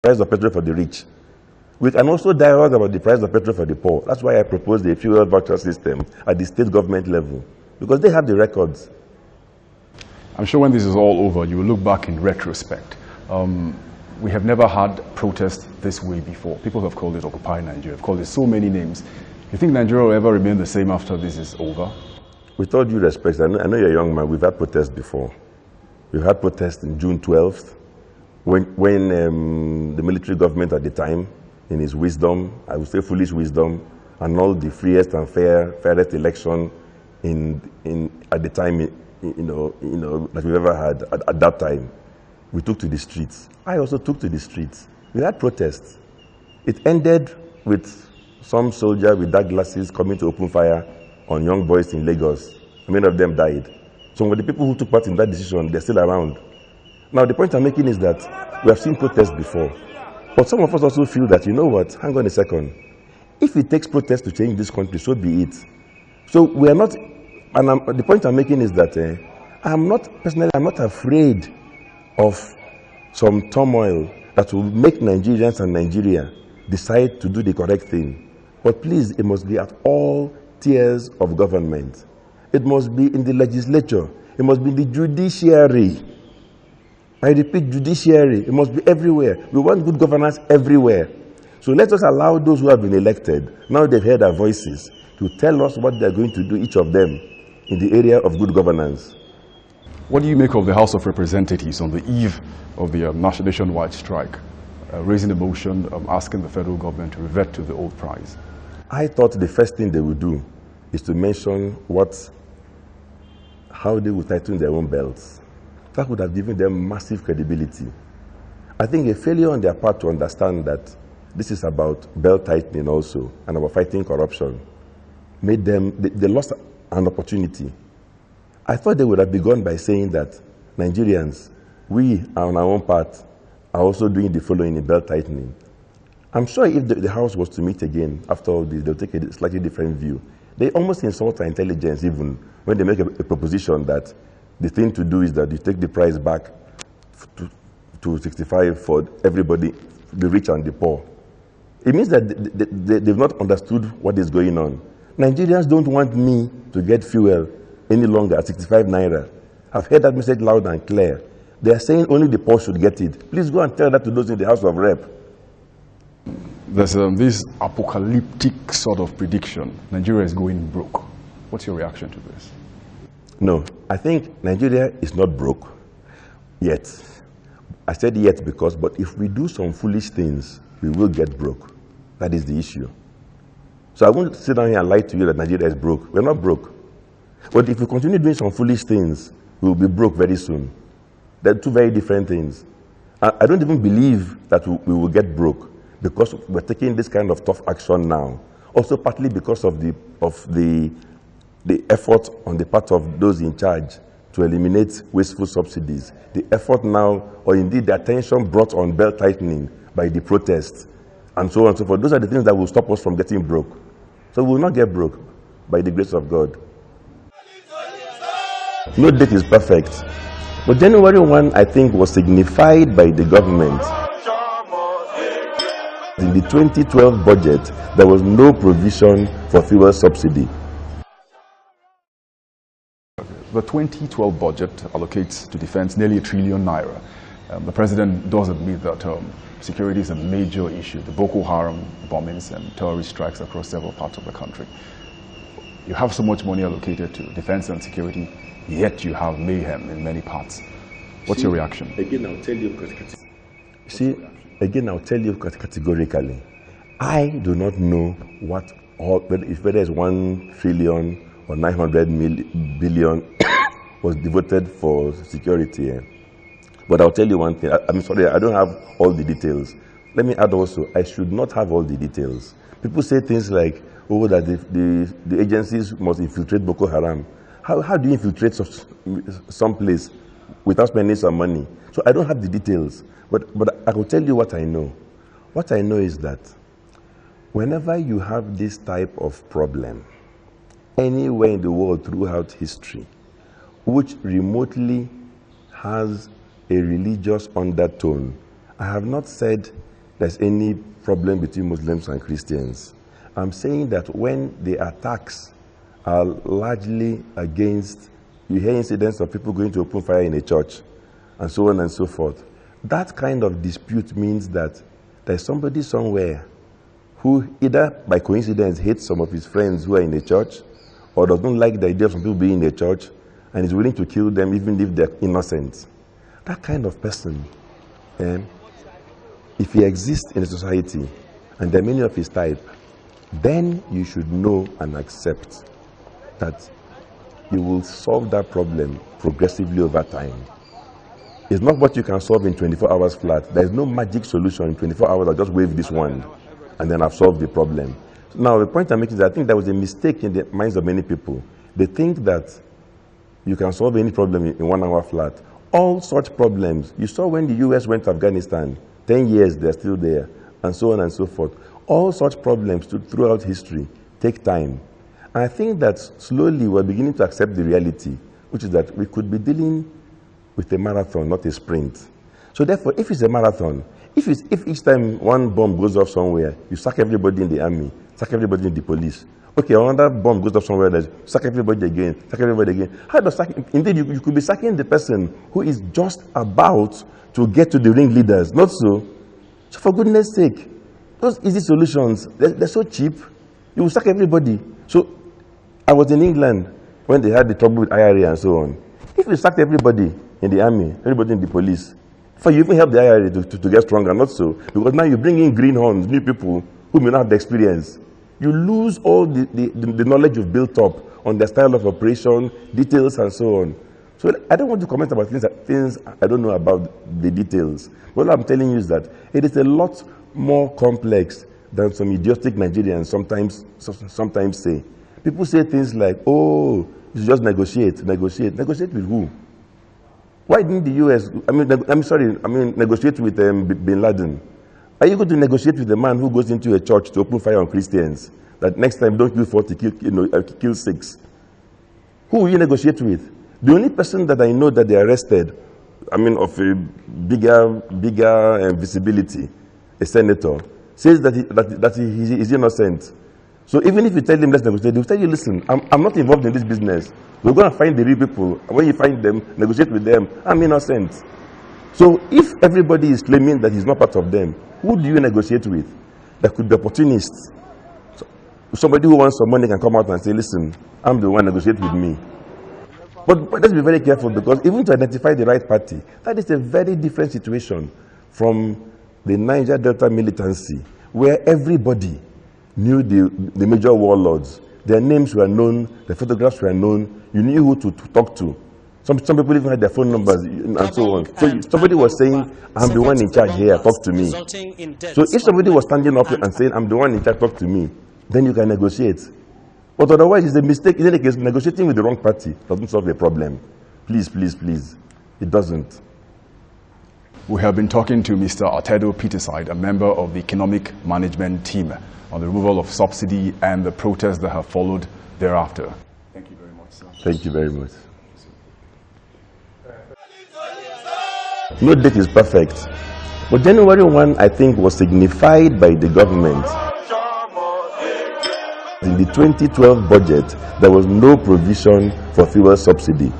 price of petrol for the rich. We can also dialogue about the price of petrol for the poor. That's why I proposed a fuel voucher system at the state government level, because they have the records. I'm sure when this is all over, you will look back in retrospect. We have never had protests this way before. People have called it Occupy Nigeria, have called it so many names. You think Nigeria will ever remain the same after this is over? With all due respect, I know you're a young man, we've had protests before. We've had protests in June 12th, when the military government at the time, in his wisdom, I would say foolish wisdom, annulled the freest and fairest election at the time, that we've ever had. At that time, we took to the streets. I also took to the streets. We had protests. It ended with some soldier with dark glasses coming to open fire on young boys in Lagos. Many of them died. Some of the people who took part in that decision, they're still around. Now, the point I'm making is that we have seen protests before. But some of us also feel that, you know what, hang on a second. If it takes protests to change this country, so be it. So we are not, and the point I'm making is that I'm not afraid of some turmoil that will make Nigerians and Nigeria decide to do the correct thing. But please, it must be at all tiers of government. It must be in the legislature. It must be in the judiciary. I repeat, judiciary. It must be everywhere. We want good governance everywhere. So let us allow those who have been elected, now they've heard our voices, to tell us what they're going to do, each of them, in the area of good governance. What do you make of the House of Representatives on the eve of the nationwide strike, raising a motion asking the federal government to revert to the old price? I thought the first thing they would do is to mention how they would tighten their own belts. That would have given them massive credibility. I think a failure on their part to understand that this is about belt tightening also and about fighting corruption made them, they lost an opportunity. I thought they would have begun by saying that Nigerians, we on our own part, are also doing the following in belt tightening. I'm sure if the House was to meet again after all this, they'll take a slightly different view. They almost insult our intelligence even when they make a proposition that the thing to do is that you take the price back to 65 for everybody, the rich and the poor. It means that they've not understood what is going on. Nigerians don't want me to get fuel any longer at 65 naira. I've heard that message loud and clear. They are saying only the poor should get it. Please go and tell that to those in the House of Rep. There's this apocalyptic sort of prediction. Nigeria is going broke. What's your reaction to this? No, I think Nigeria is not broke yet. I said yet because, but if we do some foolish things, we will get broke. That is the issue. So I won't sit down here and lie to you that Nigeria is broke. We're not broke. But if we continue doing some foolish things, we will be broke very soon. They're two very different things. I don't even believe that we will get broke because we're taking this kind of tough action now. Also partly because of the effort on the part of those in charge to eliminate wasteful subsidies. The effort now, or indeed the attention brought on belt tightening by the protests, and so on and so forth. Those are the things that will stop us from getting broke. So we will not get broke by the grace of God. No date is perfect. But January 1, I think, was signified by the government. In the 2012 budget, there was no provision for fuel subsidy. The 2012 budget allocates to defense nearly 1 trillion naira. The president does admit that security is a major issue. The Boko Haram bombings and terrorist strikes across several parts of the country. You have so much money allocated to defense and security, yet you have mayhem in many parts. What's your reaction? Again, I'll tell you categorically. I do not know whether it's 1 trillion or 900 billion was devoted for security. But I'll tell you one thing. I'm sorry, I don't have all the details. Let me add also, I should not have all the details. People say things like, oh, that the agencies must infiltrate Boko Haram. How do you infiltrate some place without spending some money? So I don't have the details, but I will tell you what I know. What I know is that whenever you have this type of problem, anywhere in the world throughout history, which remotely has a religious undertone, I have not said there's any problem between Muslims and Christians. I'm saying that when the attacks are largely against, you hear incidents of people going to open fire in a church and so on and so forth. That kind of dispute means that there's somebody somewhere who either by coincidence hates some of his friends who are in a church, or doesn't like the idea of some people being in a church and is willing to kill them even if they're innocent. That kind of person, if he exists in a society, and there are many of his type, then you should know and accept that you will solve that problem progressively over time. It's not what you can solve in 24 hours flat. There is no magic solution in 24 hours. I'll just wave this wand and then I've solved the problem. Now, the point I'm making is that I think there was a mistake in the minds of many people. They think that you can solve any problem in 1 hour flat. All such problems, you saw when the US went to Afghanistan, 10 years they're still there, and so on and so forth. All such problems throughout history take time. And I think that slowly we're beginning to accept the reality, which is that we could be dealing with a marathon, not a sprint. So therefore, if it's a marathon, if each time one bomb goes off somewhere, you sack everybody in the army, sack everybody in the police. Okay, another bomb goes off somewhere else, sack everybody again, sack everybody again. How does sacking? Indeed, you could be sacking the person who is just about to get to the ringleaders, not so. So for goodness sake, those easy solutions, they're so cheap. You will sack everybody. So I was in England when they had the trouble with IRA and so on. If you sacked everybody in the army, everybody in the police, for you even help the IRA to get stronger, not so. Because now you bring in greenhorns, new people who may not have the experience. You lose all the knowledge you've built up on the style of operation, details, and so on. So I don't want to comment about things I don't know about the details. What I'm telling you is that it is a lot more complex than some idiotic Nigerians sometimes say. People say things like, oh, you should just negotiate. Negotiate with who? Why didn't the US, negotiate with bin Laden? Are you going to negotiate with a man who goes into a church to open fire on Christians? That next time don't kill 40, kill 6. Who will you negotiate with? The only person that I know that they arrested, of a bigger visibility, a senator, says that he is innocent. So even if you tell him let's negotiate, he'll tell you, listen, I'm not involved in this business. We're going to find the real people. When you find them, negotiate with them. I'm innocent. So if everybody is claiming that he's not part of them, who do you negotiate with? There could be opportunists. So somebody who wants some money can come out and say, listen, I'm the one, negotiate with me. But let's be very careful, because even to identify the right party, that is a very different situation from the Niger Delta militancy, where everybody knew the major warlords. Their names were known, their photographs were known, you knew who to talk to. Some people even had their phone numbers and so on. So somebody was saying, I'm the one in charge here, talk to me. So if somebody was standing up and saying, I'm the one in charge, talk to me, then you can negotiate. But otherwise, it's a mistake. In any case, negotiating with the wrong party doesn't solve the problem. Please, please, please. It doesn't. We have been talking to Mr. Atedo Peterside, a member of the economic management team, on the removal of subsidy and the protests that have followed thereafter. Thank you very much, sir. Thank you very much. No date is perfect, but January 1, I think, was signified by the government. In the 2012 budget, there was no provision for fuel subsidy.